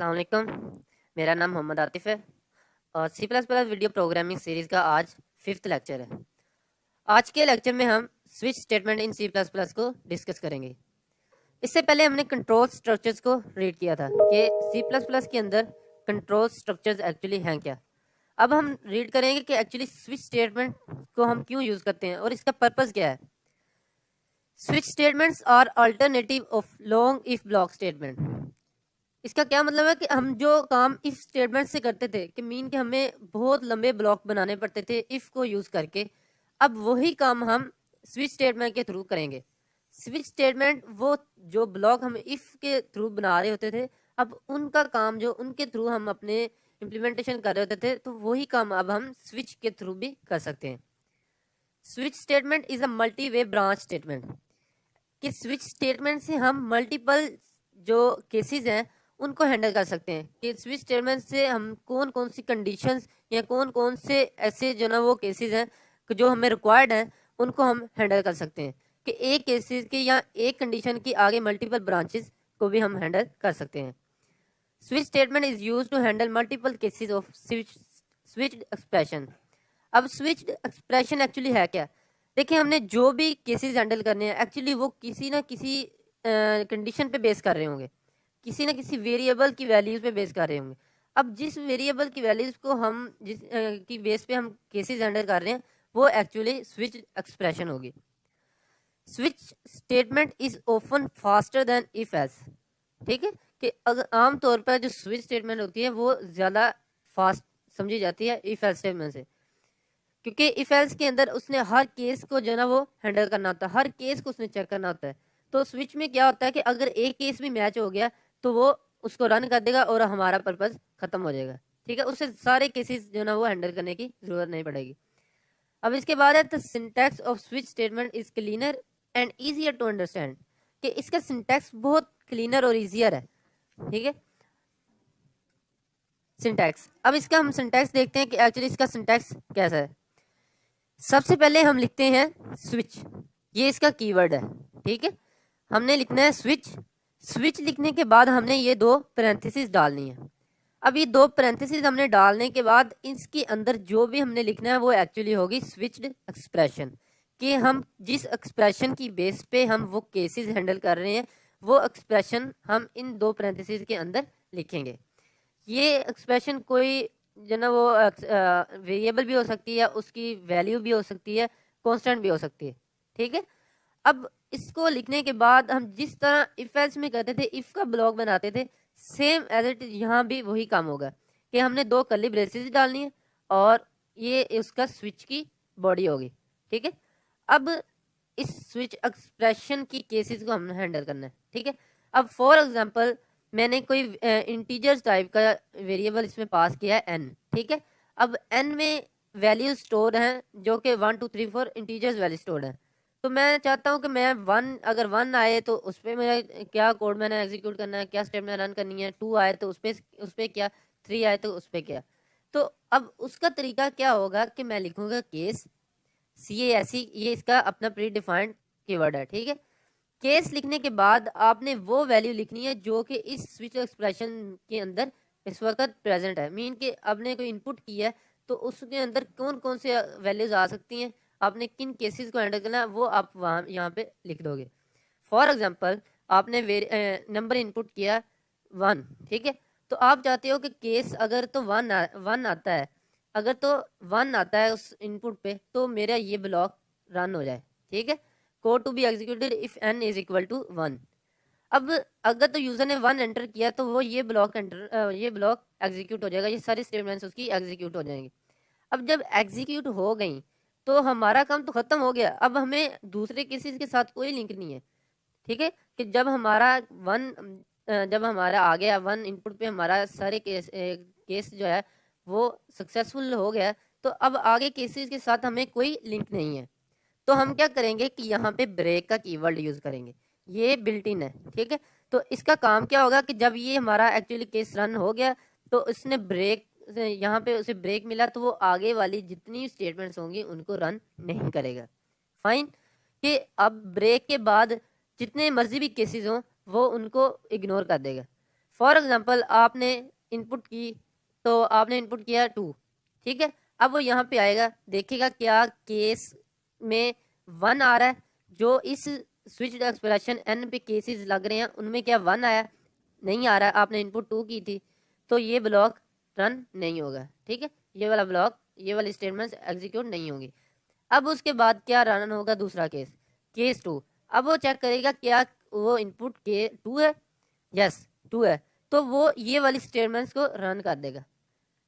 अस्सलाम वालेकुम। मेरा नाम मोहम्मद आतिफ़ है और C plus plus video programming series का आज 5th लेक्चर है। आज के लेक्चर में हम switch statement in C plus plus को डिस्कस करेंगे। इससे पहले हमने कंट्रोल स्ट्रक्चर्स को रीड किया था कि सी प्लस प्लस के अंदर कंट्रोल स्ट्रक्चर्स एक्चुअली हैं क्या। अब हम रीड करेंगे कि एक्चुअली स्विच स्टेटमेंट को हम क्यों यूज़ करते हैं और इसका पर्पज़ क्या है। Switch statements are alternative of long if block statement. इसका क्या मतलब है कि हम जो काम इफ स्टेटमेंट से करते थे कि मीन के हमें बहुत लंबे ब्लॉक बनाने पड़ते थे इफ को यूज करके, अब वही काम हम स्विच स्टेटमेंट के थ्रू करेंगे। स्विच स्टेटमेंट वो जो ब्लॉक हम इफ के थ्रू बना रहे होते थे, अब उनका काम जो उनके थ्रू हम अपने इम्प्लीमेंटेशन कर रहे होते थे, तो वही काम अब हम स्विच के थ्रू भी कर सकते हैं। Switch statement is a multi way branch statement. कि स्विच स्टेटमेंट से हम मल्टीपल जो केसेस हैं उनको हैंडल कर सकते हैं। कि स्विच स्टेटमेंट से हम कौन कौन सी कंडीशंस या कौन कौन से ऐसे जो ना वो केसेस हैं कि जो हमें रिक्वायर्ड हैं उनको हम हैंडल कर सकते हैं। कि एक केसेस के या एक कंडीशन की आगे मल्टीपल ब्रांचेस को भी हम हैंडल कर सकते हैं। Switch statement is use to handle multiple cases of switch expression. अब स्विच एक्सप्रेशन एक्चुअली है क्या। देखिए, हमने जो भी केसेस हैंडल करने हैं एक्चुअली वो किसी ना किसी कंडीशन पे बेस कर रहे होंगे, किसी ना किसी वेरिएबल की वैल्यूज पे बेस कर रहे होंगे। अब जिस वेरिएबल की वैल्यूज को हम जिस की बेस पे हम केसेस हैंडल कर रहे हैं वो एक्चुअली स्विच एक्सप्रेशन होगी। Switch statement is often faster than if else. ठीक है, कि अगर आमतौर पर जो स्विच स्टेटमेंट होती है वो ज़्यादा फास्ट समझी जाती है इफ एल्स स्टेटमेंट से, क्योंकि इफ एल्स के अंदर उसने हर केस को जो ना वो हैंडल करना होता है, हर केस को उसने चेक करना होता है। तो स्विच में क्या होता है कि अगर एक केस भी मैच हो गया तो वो उसको रन कर देगा और हमारा पर्पज खत्म हो जाएगा। ठीक है, उससे सारे केसेस जो ना वो हैंडल करने की जरूरत नहीं पड़ेगी। अब इसके बाद है the syntax of switch statement is cleaner and easier to understand. कि इसका सिंटैक्स बहुत क्लीनर और ईजियर है। ठीक है, सिंटैक्स। अब इसका हम सिंटैक्स देखते हैं कि एक्चुअली इसका सिंटैक्स कैसा है। सबसे पहले हम लिखते हैं स्विच, ये इसका कीवर्ड है। ठीक है, हमने लिखना है स्विच। स्विच लिखने के बाद हमने ये दो पैरेंथेसिस डालनी है। अब ये दो पैरेंथेसिस हमने डालने के बाद इसके अंदर जो भी हमने लिखना है वो एक्चुअली होगी स्विच्ड एक्सप्रेशन। कि हम जिस एक्सप्रेशन की बेस पे हम वो केसेस हैंडल कर रहे हैं वो एक्सप्रेशन हम इन दो पैरेंथेसिस के अंदर लिखेंगे। ये एक्सप्रेशन कोई जो ना वो वेरिएबल भी हो सकती है, उसकी वैल्यू भी हो सकती है, कांस्टेंट भी हो सकती है। ठीक है, अब इसको लिखने के बाद हम जिस तरह इफ एल्स में करते थे, इफ का ब्लॉक बनाते थे, सेम एज इट यहाँ भी वही काम होगा कि हमने दो कर्ली ब्रेसेस डालनी है और ये उसका स्विच की बॉडी होगी। ठीक है, अब इस स्विच एक्सप्रेशन की केसेस को हमने हैंडल करना है। ठीक है, अब फॉर एग्जांपल मैंने कोई इंटीजर्स टाइप का वेरिएबल इसमें पास किया है n। ठीक है, अब n में वैल्यू स्टोर हैं जो कि 1 2 3 4 इंटीजर्स वैल्यू स्टोर हैं। तो मैं चाहता हूँ कि मैं अगर 1 आए तो उस पर मेरा क्या कोड मैंने एग्जीक्यूट करना है, क्या स्टेटमेंट रन करनी है। 2 आए तो उस पर क्या, 3 आए तो उस पर क्या। तो अब उसका तरीका क्या होगा कि मैं लिखूंगा केस CASE, ये इसका अपना प्री डिफाइंड कीवर्ड है। ठीक है, केस लिखने के बाद आपने वो वैल्यू लिखनी है जो कि इस स्विच एक्सप्रेशन के अंदर इस वक्त प्रेजेंट है। मीन कि आपने कोई इनपुट किया है तो उसके अंदर कौन कौन से वैल्यूज आ सकती हैं, आपने किन केसेस को हैंडल करना है वो आप वहाँ यहाँ पे लिख दोगे। फॉर एग्जांपल आपने नंबर इनपुट किया 1। ठीक है, तो आप चाहते हो कि केस अगर तो 1 आता है, अगर तो 1 आता है उस इनपुट पे तो मेरा ये ब्लॉक रन हो जाए। ठीक है, code to be executed if n is equal to 1। अब अगर तो यूजर ने 1 एंटर किया तो वो ये ब्लॉक एग्जीक्यूट हो जाएगा, ये सारी स्टेटमेंट्स उसकी एग्जीक्यूट हो जाएंगी। अब जब एग्जीक्यूट हो गई तो हमारा काम तो खत्म हो गया, अब हमें दूसरे केसेस के साथ कोई लिंक नहीं है। ठीक है, कि जब हमारा आ गया 1 इनपुट पे हमारा सारे केस जो है वो सक्सेसफुल हो गया, तो अब आगे केसेस के साथ हमें कोई लिंक नहीं है। तो हम क्या करेंगे कि यहाँ पे ब्रेक का कीवर्ड यूज करेंगे, ये बिल्ट इन है। ठीक है, तो इसका काम क्या होगा कि जब ये हमारा एक्चुअली केस रन हो गया तो इसने ब्रेक, यहाँ पे उसे ब्रेक मिला तो वो आगे वाली जितनी स्टेटमेंट्स होंगी उनको रन नहीं करेगा। फाइन, कि अब ब्रेक के बाद जितने मर्जी भी केसेस हों वो उनको इग्नोर कर देगा। फॉर एग्जांपल आपने इनपुट की, तो आपने इनपुट किया 2, ठीक है। अब वो यहाँ पे आएगा, देखेगा क्या केस में 1 आ रहा है, जो इस स्विच्ड एक्सप्रेशन n पे केसेस लग रहे हैं उनमें क्या 1 आया, नहीं आ रहा है, आपने इनपुट 2 की थी, तो ये ब्लॉक रन नहीं होगा, ठीक है। ये वाला ब्लॉक, ये वाली स्टेटमेंट्स एग्जीक्यूट नहीं होगी। अब उसके बाद क्या रन होगा, दूसरा केस, केस 2। अब वो चेक करेगा क्या वो इनपुट के 2 है, यस 2 है, तो वो ये वाली स्टेटमेंट्स को रन कर देगा।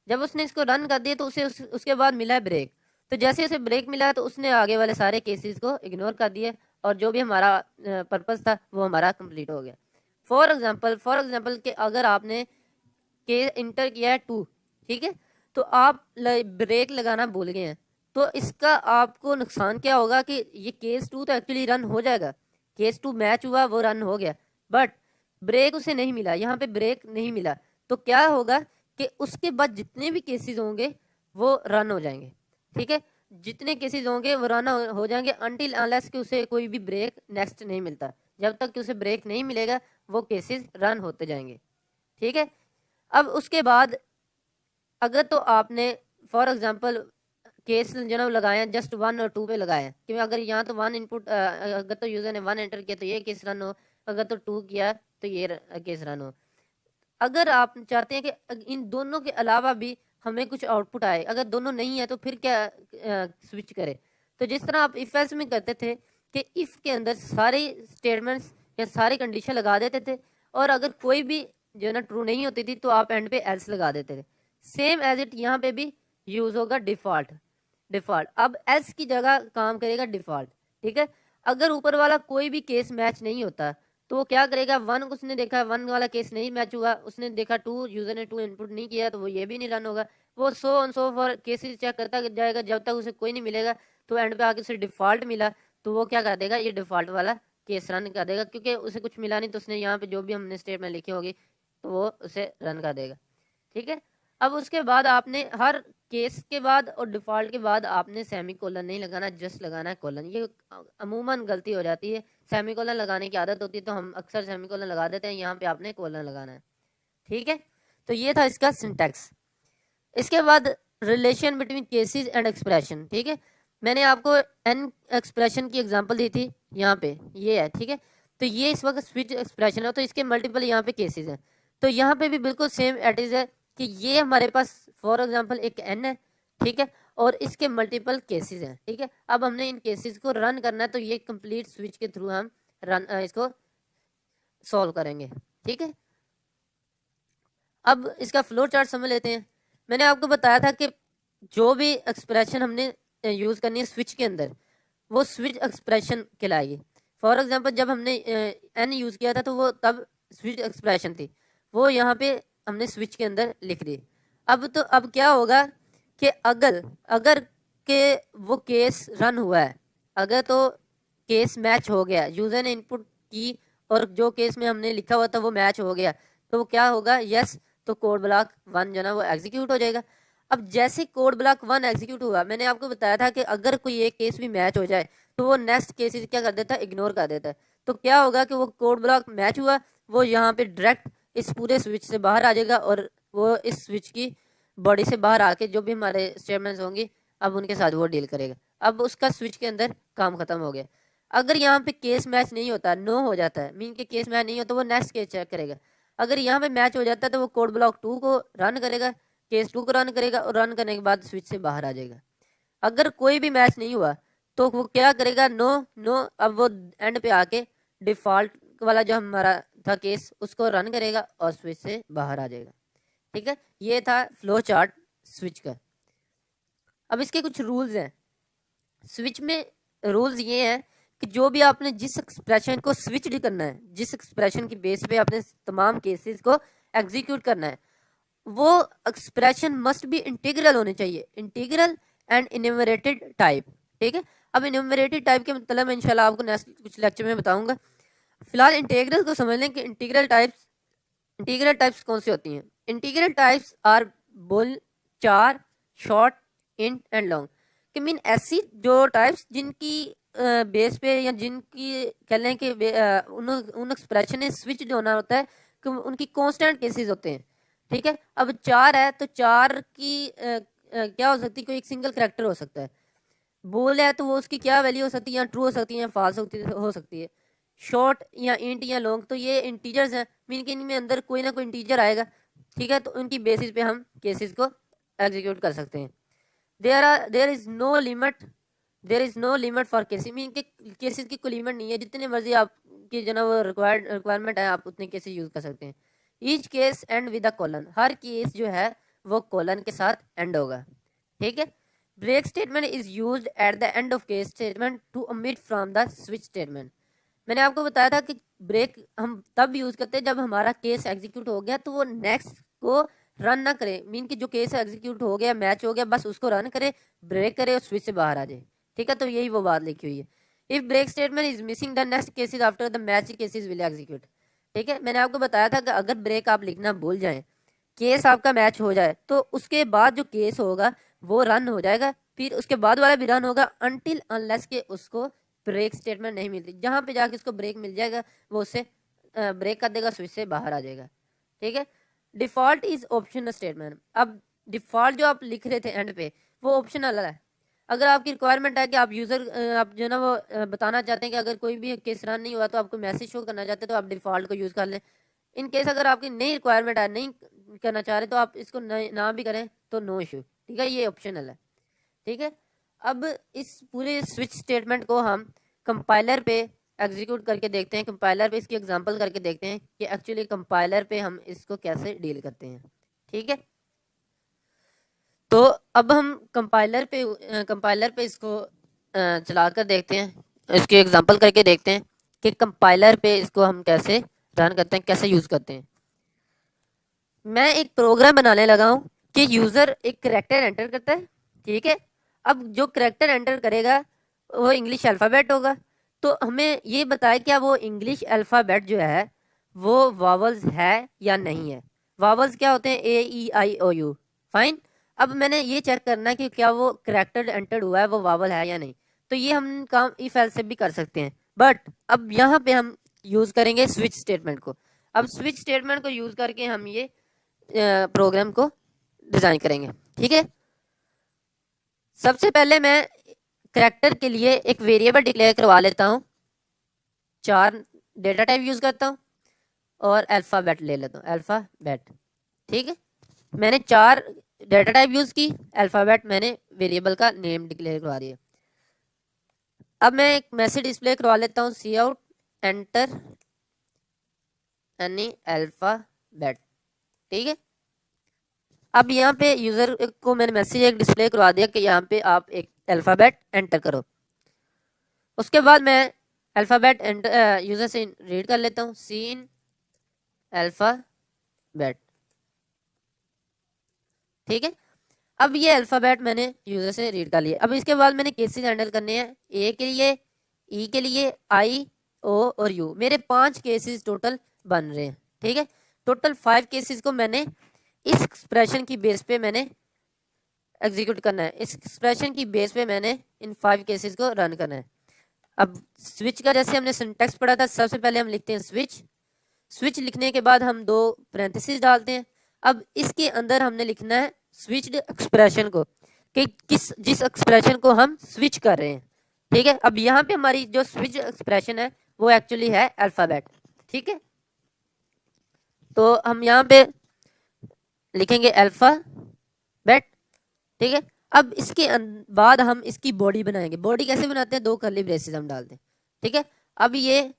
जब उसने इसको रन कर दिया तो उसे उसके बाद मिला है ब्रेक, तो जैसे उसे ब्रेक मिला तो उसने आगे वाले सारे केसेस को इग्नोर कर दिए और जो भी हमारा पर्पस था वो हमारा कंप्लीट हो गया। फॉर एग्जांपल कि अगर आपने के इंटर किया है 2, ठीक है, तो आप ब्रेक लगाना भूल गए हैं, तो इसका आपको नुकसान क्या होगा कि ये केस 2 तो एक्चुअली रन हो जाएगा, केस 2 मैच हुआ, वो रन हो गया, बट ब्रेक उसे नहीं मिला, यहाँ पे ब्रेक नहीं मिला, तो क्या होगा कि उसके बाद जितने भी केसेस होंगे वो रन हो जाएंगे, ठीक है। जितने केसेस होंगे वो रन हो जाएंगे अनटिल अनलेस कि उसे कोई भी ब्रेक नेक्स्ट नहीं मिलता। जब तक कि उसे ब्रेक नहीं मिलेगा वो केसेस रन होते जाएंगे, ठीक है। अब उसके बाद अगर तो आपने फॉर एग्जांपल केस जो ना लगाए जस्ट 1 और 2 पे लगाए, क्योंकि अगर यहाँ तो 1 इनपुट, अगर तो यूजर ने 1 एंटर किया तो ये केस रन हो, अगर तो 2 किया तो ये केस रन हो। अगर आप चाहते हैं कि इन दोनों के अलावा भी हमें कुछ आउटपुट आए, अगर दोनों नहीं है तो फिर क्या स्विच करें, तो जिस तरह आप इफ एल्स में करते थे कि इफ के अंदर सारे स्टेटमेंट्स या सारी कंडीशन लगा देते थे और अगर कोई भी जो है ना ट्रू नहीं होती थी तो आप एंड पे एल्स लगा देते थे। सेम एज इट यहाँ पे भी यूज होगा डिफॉल्ट। अब एल्स की जगह काम करेगा डिफॉल्ट, ठीक है। अगर ऊपर वाला कोई भी केस मैच नहीं होता तो वो क्या करेगा, 1 उसने देखा 1 वाला केस नहीं मैच हुआ, उसने देखा 2, यूजर ने 2 इनपुट नहीं किया, तो वो ये भी नहीं रन होगा। वो सो फॉर केसेस चेक करता जाएगा जब तक उसे कोई नहीं मिलेगा, तो एंड पे आके उसे डिफॉल्ट मिला तो वो क्या कर देगा, ये डिफॉल्ट वाला केस रन कर देगा, क्योंकि उसे कुछ मिला नहीं तो उसने यहाँ पे जो भी हमने स्टेटमेंट लिखी होगी तो वो उसे रन कर देगा, ठीक है। अब उसके बाद आपने हर केस के बाद और डिफॉल्ट के बाद आपने सेमी कोलन नहीं लगाना, जस्ट लगाना है कोलन। ये अमूमन गलती हो जाती है, सेमी कोलन लगाने की आदत होती है तो हम अक्सर सेमी कोलन लगा देते हैं, यहाँ पे आपने कोलन लगाना है, ठीक है। तो ये था इसका सिंटैक्स। इसके बाद relation between cases and expression, ठीक है। मैंने आपको एन एक्सप्रेशन की एग्जांपल दी थी, यहाँ पे ये है, ठीक है। तो ये इस वक्त स्विच एक्सप्रेशन है, तो इसके मल्टीपल यहाँ पे केसेस हैं, तो यहाँ पे भी बिल्कुल सेम एट इज है कि ये हमारे पास फॉर एग्जांपल एक एन है, ठीक है, और इसके मल्टीपल केसेस हैं, ठीक है। अब हमने इन केसेस को रन करना है, तो ये कंप्लीट स्विच के थ्रू हम रन इसको सॉल्व करेंगे, ठीक है। अब इसका फ्लो चार्ट समझ लेते हैं। मैंने आपको बताया था कि जो भी एक्सप्रेशन हमने यूज़ करनी है स्विच के अंदर वो स्विच एक्सप्रेशन कहलाएगी। फॉर एग्जांपल जब हमने एन यूज़ किया था तो वो तब स्विच एक्सप्रेशन थी, वो यहाँ पे हमने स्विच के अंदर लिख दी। अब क्या होगा कि अगर अगर के वो केस रन हुआ है, अगर तो केस मैच हो गया, यूज़र ने इनपुट की और जो केस में हमने लिखा हुआ था वो मैच हो गया, तो वो क्या होगा, यस, तो कोड ब्लॉक 1 जो ना वो एग्जीक्यूट हो जाएगा। अब जैसे कोड ब्लॉक 1 एग्जीक्यूट हुआ, मैंने आपको बताया था कि अगर कोई एक केस भी मैच हो जाए तो वो नेक्स्ट केसेस क्या कर देता है, इग्नोर कर देता है। तो क्या होगा कि वो कोड ब्लॉक मैच हुआ, वो यहाँ पे डायरेक्ट इस पूरे स्विच से बाहर आ जाएगा और वो इस स्विच की बॉडी से बाहर आके जो भी हमारे स्टेटमेंट्स होंगी अब उनके साथ वो डील करेगा। अब उसका स्विच के अंदर काम खत्म हो गया। अगर यहाँ पे केस मैच नहीं होता, नो हो जाता है, मीन के केस मैच नहीं होता, वो नेक्स्ट केस चेक करेगा। अगर यहाँ पे मैच हो जाता है तो वो कोड ब्लॉक 2 को रन करेगा, केस 2 को रन करेगा और रन करने के बाद स्विच से बाहर आ जाएगा। अगर कोई भी मैच नहीं हुआ तो वो क्या करेगा, नो नो, अब वो एंड पे आके डिफॉल्ट वाला जो हमारा था केस उसको रन करेगा और स्विच से बाहर आ जाएगा, ठीक है। ये था फ्लो चार्ट स्विच का। अब इसके कुछ रूल्स हैं स्विच में। रूल्स ये हैं कि जो भी आपने जिस एक्सप्रेशन को स्विच करना है, जिस एक्सप्रेशन की बेस पे आपने तमाम केसेस को एग्जीक्यूट करना है, वो एक्सप्रेशन मस्ट बी इंटीग्रल होने चाहिए, इंटीग्रल एंड इन्यूमरेटेड टाइप, ठीक है। अब इन्यूमरेटेड टाइप के मतलब मैं इंशाल्लाह आपको नेक्स्ट कुछ लेक्चर में बताऊंगा। फिलहाल इंटीग्रल को समझ लें कि इंटीग्रल टाइप्स कौन सी होती हैं। इंटीग्रल टाइप्स आर बुल, चार, शॉर्ट, इंट एंड लॉन्ग, कि मीन ऐसी जो टाइप्स जिनकी बेस पे या जिनकी कह लें कि उन एक्सप्रेशन ने स्विच होना होता है उनकी कांस्टेंट केसेस होते हैं, ठीक है। अब 4 है तो 4 की क्या हो सकती है, कोई एक सिंगल करेक्टर हो सकता है। बोल है तो वो उसकी क्या वैल्यू हो सकती है, या ट्रू हो सकती है या फॉल्स हो सकती है। शॉर्ट या इंट या लॉन्ग, तो ये इंटीजर्स हैं, मीन के इनमें अंदर कोई ना कोई इंटीजर आएगा, ठीक है। तो उनकी बेसिस पे हम केसेस को एग्जीक्यूट कर सकते हैं। There is no limit for cases, mean के केसेस की कोई लिमिट नहीं है, जितने मर्जी आपकी जो ना वो रिक्वायरमेंट है आप उतने केसेस यूज कर सकते हैं। Each case and with a colon, her case जो है वो कॉलन के साथ एंड होगा, ठीक है। Break statement is used at the end of case statement to omit from the switch statement. मैंने आपको बताया था कि ब्रेक हम तब यूज करते हैं जब हमारा केस एग्जीक्यूट हो गया तो वो नेक्स्ट को रन ना करे, मीन कि जो केस एग्जीक्यूट हो गया, मैच हो गया, बस उसको रन करे, ब्रेक करे और स्विच से बाहर आ जाए, ठीक है। तो यही वो बात लिखी हुई है। If break statement is missing the next cases after the match cases will execute, ठीक है। मैंने आपको बताया था कि अगर ब्रेक आप लिखना भूल जाए, केस आपका मैच हो जाए, तो उसके बाद जो केस होगा वो रन हो जाएगा, फिर उसके बाद वाला भी रन होगा अनटिल अनलेस के उसको ब्रेक स्टेटमेंट नहीं मिलती। जहां पे जाके उसको ब्रेक मिल जाएगा वो उससे ब्रेक कर देगा, स्विच से बाहर आ जाएगा, ठीक है। Default is optional statement. अब डिफॉल्ट जो आप लिख रहे थे एंड पे वो ऑप्शनल है। अगर आपकी रिक्वायरमेंट है कि आप यूजर आप जो ना वो बताना चाहते हैं कि अगर कोई भी केस रन नहीं हुआ तो आपको मैसेज शो करना चाहते हैं तो आप डिफॉल्ट को यूज कर लें। इन केस अगर आपकी नई रिक्वायरमेंट है, नहीं करना चाह रहे तो आप इसको ना भी करें तो नो इशू, ठीक है, ये ऑप्शनल है, ठीक है। अब इस पूरे स्विच स्टेटमेंट को हम कंपाइलर पे एग्जीक्यूट करके देखते हैं, कंपाइलर पे इसकी एग्जांपल करके देखते हैं कि एक्चुअली कंपाइलर पे हम इसको कैसे डील करते हैं, ठीक है। तो अब हम कंपाइलर पे इसको चला कर देखते हैं, इसकी एग्जांपल करके देखते हैं कि कंपाइलर पे इसको हम कैसे रन करते हैं, कैसे यूज़ करते हैं। मैं एक प्रोग्राम बनाने लगा हूँ कि यूज़र एक करेक्टर एंटर करता है, ठीक है। अब जो करेक्टर एंटर करेगा वो इंग्लिश अल्फ़ाबेट होगा, तो हमें ये बताए क्या वो इंग्लिश अल्फ़ाबेट जो है वो वावल्स है या नहीं है। वावल्स क्या होते हैं, A E I O U, fine. अब मैंने ये चेक करना है कि क्या वो करेक्टर एंटर हुआ है वो वावल है या नहीं। तो ये हम काम इफ एल्स से भी कर सकते हैं, बट अब यहाँ पे हम यूज़ करेंगे स्विच स्टेटमेंट को। अब स्विच स्टेटमेंट को यूज़ करके हम ये प्रोग्राम को डिजाइन करेंगे, ठीक है। सबसे पहले मैं करेक्टर के लिए एक वेरिएबल डिक्लेयर करवा लेता हूँ, 4 डेटा टाइप यूज करता हूँ और अल्फाबेट ले लेता हूँ, अल्फाबेट, ठीक है। मैंने 4 डेटा टाइप यूज की, अल्फाबेट मैंने वेरिएबल का नेम डिक्लेयर करवा दिया। अब मैं एक मैसेज डिस्प्ले करवा लेता हूँ, सी आउट एंटर एनी अल्फाबेट, ठीक है। अब यहाँ पे यूजर को मैंने मैसेज एक डिस्प्ले करवा दिया कि यहाँ पे आप एक अल्फाबेट एंटर करो। उसके बाद मैं अल्फाबेट यूजर से रीड कर लेता हूँ, सी इन अल्फाबेट, ठीक है। अब ये अल्फाबेट मैंने यूजर से रीड कर लिया। अब इसके बाद मैंने केसेस हैंडल करने हैं, ए के लिए, ई के लिए, आई, ओ और यू। मेरे 5 केसेस टोटल बन रहे हैं, ठीक है। टोटल 5 केसेस को मैंने इस एक्सप्रेशन की बेस पे मैंने एग्जीक्यूट करना है, इस एक्सप्रेशन की बेस पे मैंने इन 5 केसेस को रन करना है। अब स्विच का जैसे हमने सिंटैक्स पढ़ा था, सबसे पहले हम लिखते हैं स्विच, स्विच लिखने के बाद हम 2 पैरेंथेसिस डालते हैं। अब इसके अंदर हमने लिखना है स्विच्ड एक्सप्रेशन को, कि जिस एक्सप्रेशन को हम स्विच कर रहे हैं, ठीक है। अब यहाँ पे हमारी जो स्विच एक्सप्रेशन है वो एक्चुअली है अल्फाबेट, ठीक है। तो हम यहाँ पे लिखेंगे अल्फाबेट, ठीक है। अब इसके बाद हम इसकी बॉडी बनाएंगे। बॉडी कैसे बनाते हैं, 2 कर्ली ब्रेसेस हम डालते हैं, ठीक है। अब ये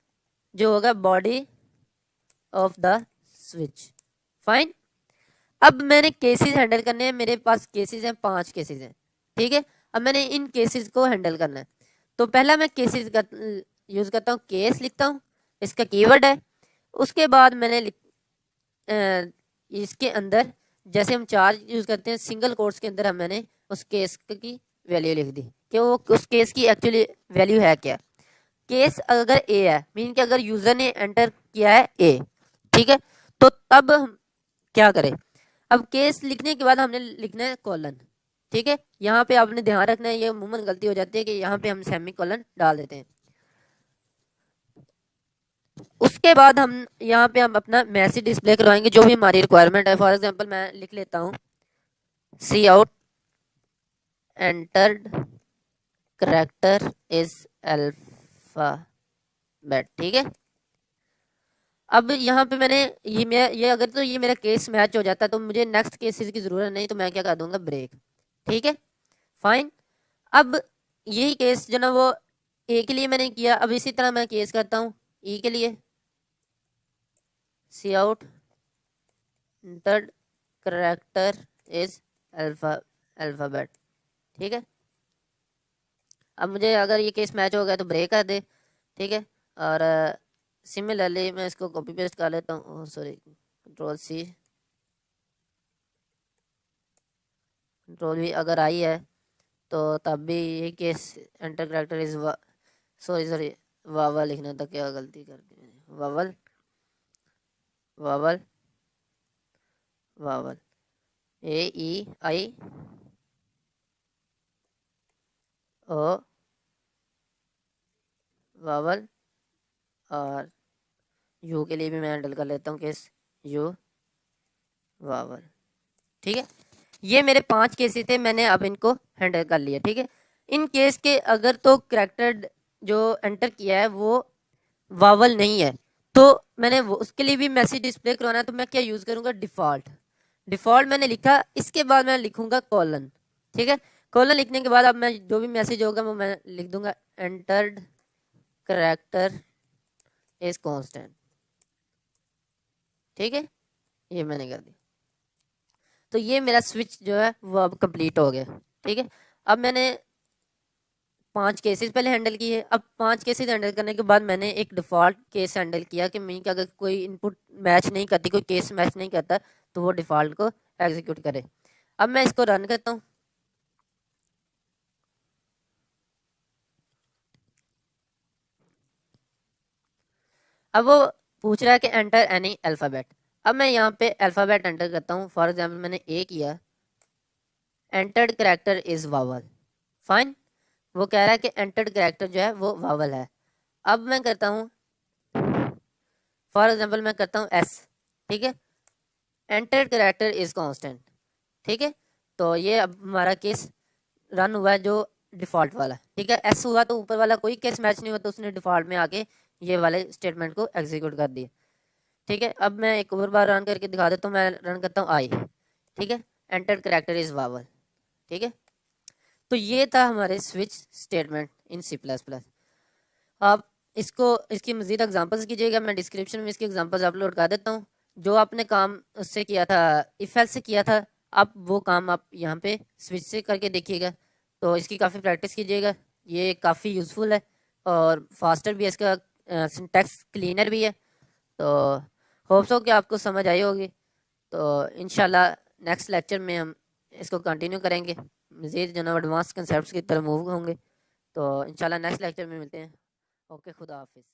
जो होगा body of the switch, fine. अब मैंने केसेस हैंडल करने हैं, मेरे पास केसेस हैं, 5 केसेस हैं, ठीक है। अब मैंने इन केसेस को हैंडल करना है। तो पहला मैं केसेस का यूज करता हूँ, केस लिखता हूँ, इसका कीवर्ड है। उसके बाद मैंने इसके अंदर जैसे हम चार्ज यूज करते हैं सिंगल कोट्स के अंदर, हम मैंने उस केस की वैल्यू लिख दी कि वो उस केस की एक्चुअली वैल्यू है क्या। केस अगर ए है, मीन कि अगर यूजर ने एंटर किया है ए, ठीक है, तो तब हम क्या करें। अब केस लिखने के बाद हमने लिखना है कॉलन, ठीक है। यहाँ पे आपने ध्यान रखना है, ये अमूमन गलती हो जाती है कि यहाँ पे हम सेमी कॉलन डाल देते हैं। उसके बाद हम यहाँ पे हम अपना मैसेज डिस्प्ले करवाएंगे जो भी हमारी रिक्वायरमेंट है। फॉर एग्जांपल मैं लिख लेता हूँ cout entered character is alphabet. ठीक है। अब यहाँ पे मैंने ये अगर तो ये मेरा केस मैच हो जाता तो मुझे नेक्स्ट केसेस की ज़रूरत नहीं, तो मैं क्या कर दूंगा, ब्रेक। ठीक है, फाइन। अब यही केस जो ना वो ए के लिए मैंने किया, अब इसी तरह मैं केस करता हूँ ई के लिए। Cout entered character is alphabet. ठीक है। अब मुझे अगर ये केस मैच हो गया तो ब्रेक कर दे। ठीक है। और सिमिलरली मैं इसको कॉपी पेस्ट कर लेता हूँ, सॉरी कंट्रोल वी अगर आई है तो तब भी ये case enter character is sorry vowel लिखना था, क्या गलती कर दी मैंने, वावल वावल वावल ए ई आई ओ वावल। और यू के लिए भी मैं हैंडल कर लेता हूँ केस यू वावल। ठीक है। ये मेरे 5 केसेस थे, मैंने अब इनको हैंडल कर लिया। ठीक है। इन केस के अगर तो करेक्टर जो एंटर किया है वो वावल नहीं है तो मैंने वो उसके लिए भी मैसेज डिस्प्ले करवाना है, तो मैं क्या यूज़ करूँगा, डिफ़ॉल्ट। डिफ़ॉल्ट मैंने लिखा, इसके बाद मैं लिखूँगा कॉलन। ठीक है। कॉलन लिखने के बाद अब मैं जो भी मैसेज होगा वो मैं लिख दूंगा एंटर्ड करेक्टर इज कांस्टेंट। ठीक है, ये मैंने कर दिया। तो ये मेरा स्विच जो है वो अब कंप्लीट हो गया। ठीक है। अब मैंने 5 केसेस पहले हैंडल किए। अब 5 केसेस हैंडल करने के बाद मैंने एक डिफ़ॉल्ट केस हैंडल किया कि मीन कि अगर कोई इनपुट मैच नहीं करती, कोई केस मैच नहीं करता, तो वो डिफ़ॉल्ट को एग्जीक्यूट करे। अब मैं इसको रन करता हूँ। अब वो पूछ रहा है कि एंटर एनी अल्फ़ाबेट। अब मैं यहाँ पे अल्फ़ाबेट एंटर करता हूँ। फॉर एग्जाम्पल मैंने ए किया, entered character is vowel. Fine. वो कह रहा है कि एंटर्ड करेक्टर जो है वो वावल है। अब मैं करता हूँ, फॉर एग्जाम्पल मैं करता हूँ एस। ठीक है, एंटर्ड करेक्टर इज कांस्टेंट। ठीक है। तो ये अब हमारा केस रन हुआ है जो डिफ़ॉल्ट वाला। ठीक है, एस हुआ तो ऊपर वाला कोई केस मैच नहीं हुआ, तो उसने डिफ़ॉल्ट में आके ये वाले स्टेटमेंट को एग्जीक्यूट कर दिया। ठीक है। अब मैं एक और बार रन करके दिखा देता हूँ। मैं रन करता हूँ आई। ठीक है, एंटर्ड करेक्टर इज वावल। ठीक है। तो ये था हमारे switch statement in C plus plus. आप इसको इसकी मज़ीद एग्जांपल्स कीजिएगा, मैं डिस्क्रिप्शन में इसकी एग्जांपल्स अपलोड कर देता हूँ। जो आपने काम उससे किया था, इफ एल्स से किया था, आप वो काम आप यहाँ पे स्विच से करके देखिएगा। तो इसकी काफ़ी प्रैक्टिस कीजिएगा, ये काफ़ी यूज़फुल है और फास्टर भी है, इसका सिंटैक्स क्लीनर भी है। तो होप्स हो कि आपको समझ आई होगी। तो इंशाल्लाह नेक्स्ट लेक्चर में हम इसको कंटिन्यू करेंगे, मज़ीद जो ना एडवांस कंसेप्ट की तरफ मूव होंगे। तो इंशाल्लाह नेक्स्ट लेक्चर में मिलते हैं। ओके, खुदा हाफिज़।